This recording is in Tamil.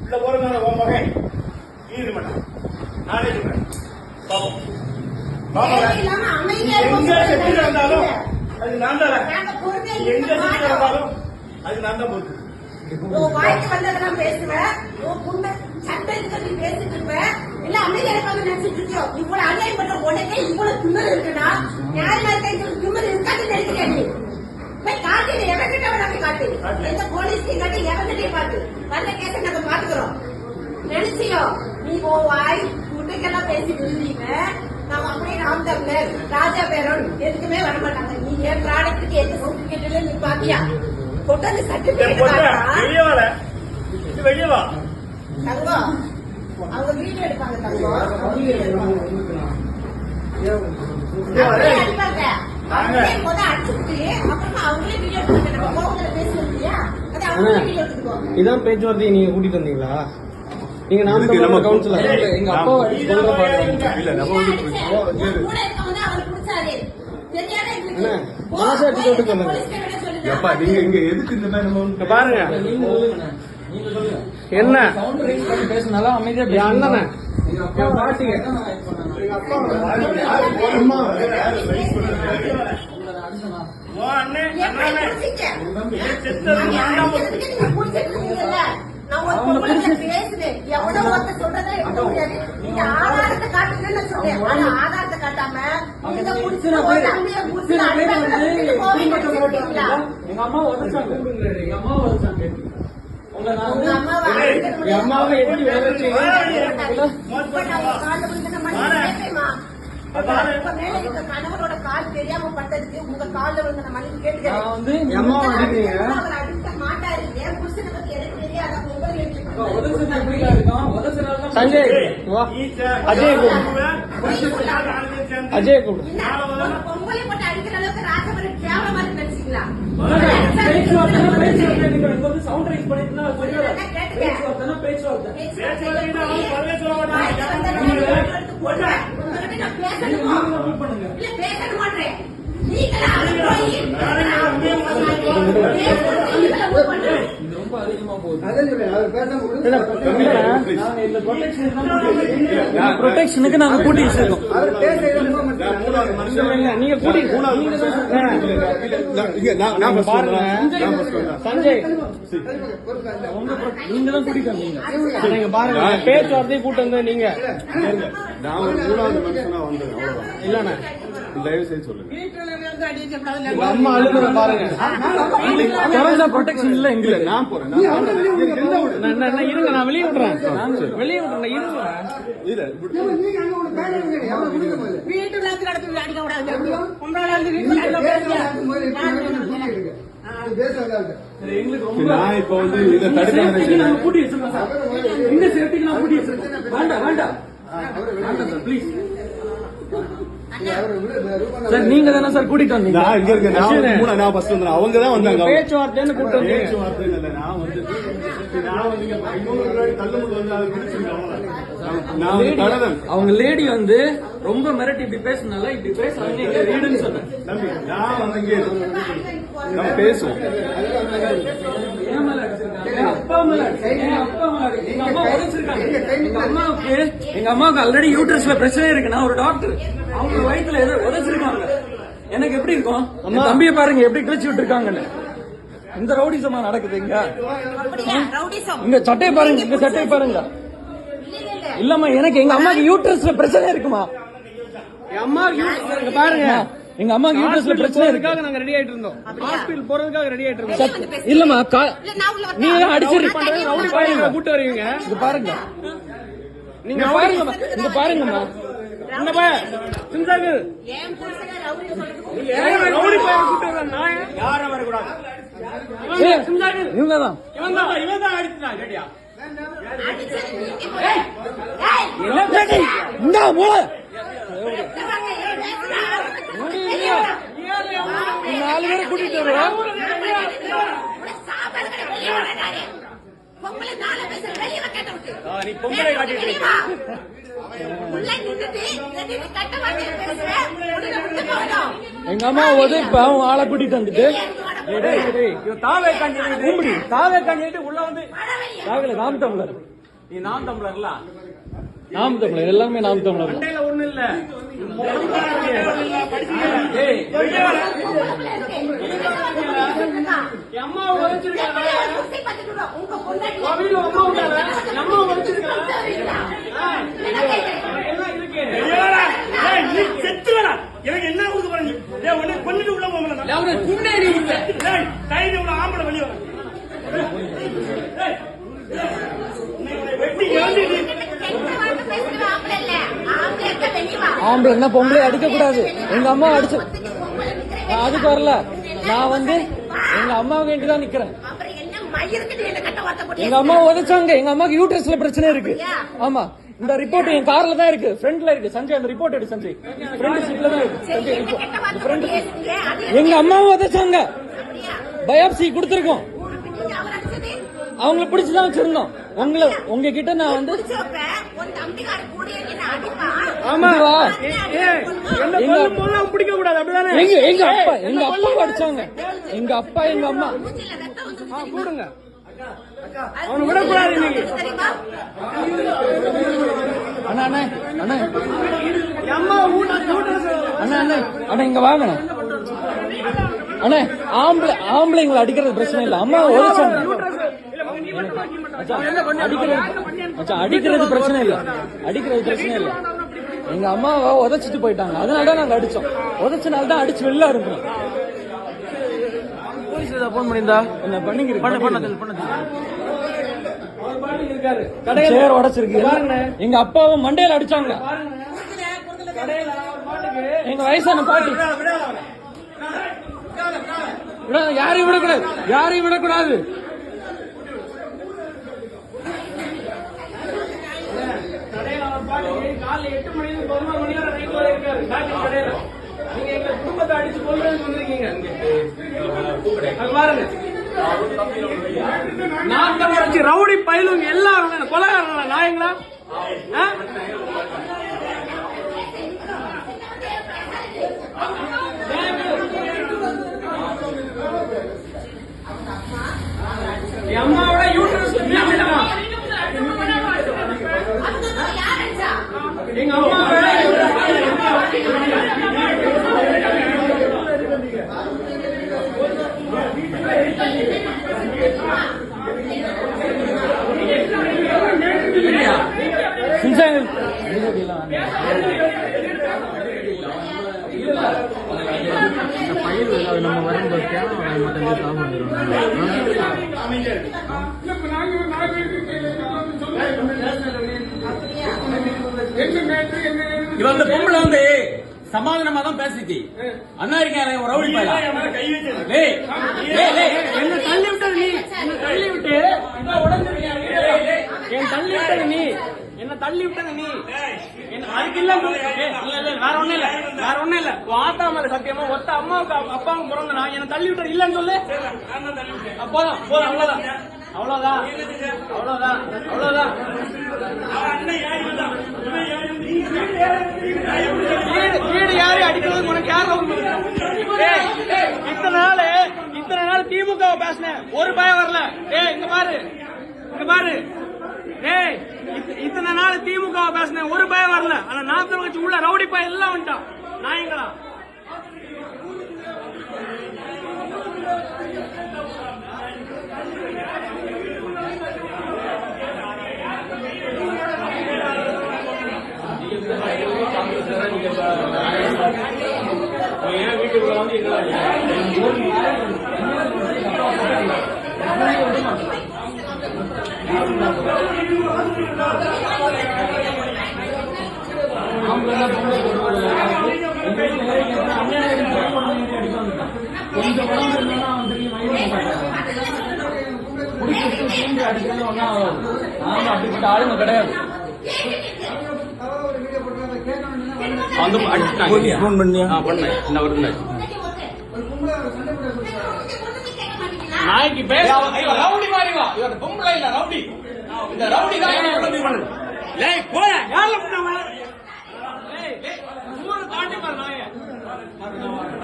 உள்ள போறதுனால உன் மகன் நீதிமன்றம் நானே சொல்றேன். பாப்போம் எங்க செத்து இருந்தாலும் அது நான் தான். எங்க செத்து இருந்தாலும் அது நான் தான் பொறுத்து. வாய்க்கு வந்ததெல்லாம் பேசுவேன், சட்டத்துக்கு பேசிட்டு இருப்பேன். இல்ல அமைதியா இருக்காங்க நினைச்சிட்டு இருக்கோம். இவ்வளவு அநியாயம் பண்ற உடனே இவ்வளவு திமிரு இருக்குன்னா நியாயமா இருக்க திமிரு இருக்காதுன்னு நினைக்கிறேன். நீ காட்டு எவன்கிட்ட வேணாலும் காட்டு, எந்த போலீஸ்லையும் காட்டு, எவன்கிட்டயும் காட்டு. வந்த கேஸை நாங்க பாத்துக்கிறோம். நினைச்சியோ நீ வாய் முட்டைக்கெல்லாம் பேசி விழுந்தீங்க. நாம அப்படியே ராம் தமிழர் ராஜா பேரோடு எதுக்குமே வரமாட்டாங்க. நீ என் ப்ராடக்ட்டுக்கு எந்த சர்டிபிகேட்ல நீ பாத்தியா? கொண்டாந்து சர்டிபிகேட் வெளியே வா தங்கம். அவங்க வீடியோ எடுப்பாங்க தங்கம், இதான் பேச்சுவார்த்தை. நீங்க கூட்டிட்டு வந்தீங்களா? நீங்க நம்ம கவுன்சிலர் எங்க அப்பா மனசாட்சி தொட்டு சொல்லுங்க. நீங்க இங்க எதுக்கு இந்த மாதிரி பாருங்க என்ன பேசினாலும் அமைதியா அண்ணன் ஆதாரத்தை காட்டுன்னு சொல்றேன். ஆதாரத்தை காட்டாம எங்க அம்மா உதச்சாங்க. எங்க அம்மா உதச்சாங்க. கணவரோட கால் தெரியாம பட்டதுக்கு உங்க காலில் விழுந்த மனைவி கேட்டுக்கிறேன். மாட்டாரு என் புருஷனை பத்தி எனக்கு தெரியாத சஞ்சய் அஜய் பொங்கலை போட்டு அடிக்கிற அளவுக்கு ராஜபுரம் கேவலமா நினைச்சீங்களா? ப்ரொடெக்ஷனுக்கு நாங்க கூட்டி வச்சிருக்கோம். நீங்க கூட்டி பாருங்க சஞ்சய், நீங்க தான் கூட்டிட்டு வந்தீங்க. நீங்க பாருங்க பேச்சுவார்த்தையை கூட்டு வந்த நீங்க இல்லண்ணா தயவு செய்து சொல்லுங்க. அம்மா அழுகுற பாருங்க. ப்ரொடெக்ஷன் இல்ல எங்க நான் போறேன். இருங்க நான் வெளியே விடுறேன். வெளியே விடுறேன் நான் இப்ப வந்து இதை தடுக்க கூட்டி வச்சிருக்கேன் சார். இந்த சேஃப்டிக்கு நான் கூட்டி வச்சிருக்கேன். வேண்டாம் வேண்டாம் ப்ளீஸ் சார். நீங்க தானே சார் கூட்டிட்டு வந்தீங்க? இங்க இருக்க நான் ஃபர்ஸ்ட் வந்தேன். அவங்க தான் வந்தாங்க. பேச்சுவார்த்தைன்னு கூப்பிட்டு வந்தீங்க. பேச்சுவார்த்தை இல்ல. நான் வந்து அவங்க லேடி வந்து ரொம்ப மிரட்டி இப்படி பேசினால இப்படி பேசுறாங்க. ரீடுன்னு சொன்னேன். நான் வந்து இங்கே நம்ம பேசுவோம். எங்க அம்மாவுக்கு ஆல்ரெடி யூட்ரஸ்ல பிரச்சனை இருக்கு. நான் ஒரு டாக்டர். அவங்க வயிற்றுல ஏதோ உதச்சிருக்காங்க. எனக்கு எப்படி இருக்கும்? தம்பியை பாருங்க எப்படி கிழிச்சு விட்டுருக்காங்கன்னு. இந்த ரவுடிசமா நடக்குது இங்க. இங்க சட்டையை பாருங்க, இங்க சட்டையை பாருங்க. இல்லம்மா எனக்கு எங்க அம்மாக்கு யூட்ரஸ்ல பிரச்சனை இருக்குமா? எங்க அம்மாவுக்கு பாருங்க. எங்க அம்மாக்கு யூட்ரஸ்ல பிரச்சனை இருக்காக நாங்க ரெடி ஆயிட்டு இருந்தோம். ஹாஸ்பிடல் போறதுக்காக ரெடி ஆயிட்டு இருந்தோம். இல்லம்மா நீங்க அடிச்சு கூட்டு வருவீங்க. இங்க பாருங்க, நீங்க பாருங்க, இங்க பாருங்கம்மா. இந்த பையன் சிந்தாக்கு யாரும் வரக்கூடாது. இவங்கதான் இவன் தான் அடிச்சுட்டான். கேட்டியா? இந்த மூல 4 பேரை கூட்டிட்டு வருவோம். நீ பொம்பளை காட்டிட்டு எங்க அம்மா உதப்ப அவங்க ஆளை கூட்டிட்டு வந்துட்டு தாவே காண்டிட்டு உள்ள வந்து ராம் தமிழர் நீ நாம் தமிழர்ல நாம் தமிழர் எல்லாமே நாம் தமிழர் தான். மண்டையில ஒண்ணு இல்ல அம்மா உழைச்சிருக்காங்க அம்மா உழைச்சிருக்காங்க எனக்கு என்ன கொடுக்க போறீங்க உடனே கொண்டுட்டு உள்ள போகணும் குண்டேறி கைது உள்ள ஆம்பளை வெளியே வெட்டி இறந்து ஆம்பளை என்ன பொம்பளை அடிக்க கூடாது. எங்க அம்மா அடிச்சு நான் அதுக்கு வரல. நான் வந்து எங்க அம்மாவை வேண்டி தான் நிக்கிறேன். எங்க அம்மா உதைச்சாங்க. எங்க அம்மாக்கு யூட்ரஸ்ல பிரச்சனை இருக்கு. ஆமா, இந்த ரிப்போர்ட் என் கார்ல தான் இருக்கு, ஃப்ரண்ட்ல இருக்கு. சஞ்சய் அந்த ரிப்போர்ட் எடு சஞ்சய், ஃப்ரண்ட் சீட்ல தான் இருக்கு சஞ்சய். எங்க அம்மாவும் உதைச்சாங்க. பயாப்சி கொடுத்துருக்கோம். அவங்கள பிடிச்சுதான் வச்சிருந்தோம். உங்ககிட்ட நான் வந்து பிடிக்க கூடாது அப்படிதானே. எங்க அப்பா அடிச்சாங்க. எங்க அப்பா எங்க அம்மா கூடுங்க அவனை விடக்கூடாது இன்னைக்கு. அண்ணா அண்ணா அண்ணா அம்மா அண்ணா அண்ணா அண்ணா இங்க வாங்க அண்ணா. ஆம்பளைங்களை அடிக்கிறது பிரச்சனை இல்ல. அம்மா உழைச்சாங்க. அடிக்கிறது பிரச்சனை இல்ல. அடிக்கிறது பிரச்சனை இல்ல. எங்க அம்மாவை உதைச்சிட்டு போயிட்டாங்க. அதனாலதான் நாங்க அடிச்சோம். உதைச்சனால்தான் அடிச்சு வெளில இருக்கோம். போன் பண்ணிருந்தா என்ன பண்ணிக்கிறேன் கடையில சேர் உடைச்சிருக்கு. எங்க அப்பாவை மண்டையில அடிச்சாங்க. எங்க வயசான பாட்டி யாரையும் விடக்கூடாது. யாரையும் விடக்கூடாது. காலைல 8 மணிக்கு 11 மணி வரை நைட் வரை இருக்காரு கடையில. நீங்க எங்க குடும்பத்தை அடிச்சு கொல்றதுக்கு வந்திருக்கீங்க. அது பாருங்க, நாட்டம் அடிச்சு ரவுடி பயிலுங்க எல்லாரும் கொலைகாரங்களா நாயங்களா? அம்மாவோட யூட்ரஸ் எங்க அம்மா நம்ம வரும்போது இவன் அந்த பொம்பளை வந்து சமாதானமா தான் பேசிச்சு. அண்ணா இருக்காரு ரவுடி பையன் என்ன தள்ளி விட்டது நீ, என்ன தள்ளி விட்டு என் தள்ளி விட்டது நீ, என்ன தள்ளி விட்டது நீ. அதுக்கு இல்ல வேற ஒண்ணும் இல்ல, வேற ஒண்ணும் இல்ல. ஆத்தா மேல சத்தியமா ஒத்த அம்மாவுக்கு அப்பாவுக்கு பிறந்த நான் என்ன தள்ளி விட்டது இல்லன்னு சொல்லு. போதும் போதும், அவ்வளவுதான் அவ்வளவுதான் அவ்வளவுதான் அவ்வளவுதான். வீடு யாரு அடிக்கிறது உனக்கு யாரு? இத்தனை நாள் திமுக பேசினேன், ஒரு பயம் வரல. இங்க பாரு இங்க பாரு. இத்தனை நாள் திமுக பேசினேன், ஒரு பயம் வரல. ஆனா நாத்தம் வச்சு உள்ள ரவுடி பையன் எல்லாம் வந்துட்டான் நாயங்களா. வீட்டுக்குள்ள வந்து அப்படிப்பட்ட ஆளுங்க கிடையாது. நாய்க்கு பேச ரவுடி மாதிரி வா. இவர் பொம்பளை இல்ல, ரவுடி. இந்த ரவுடி தான் போய யாரும்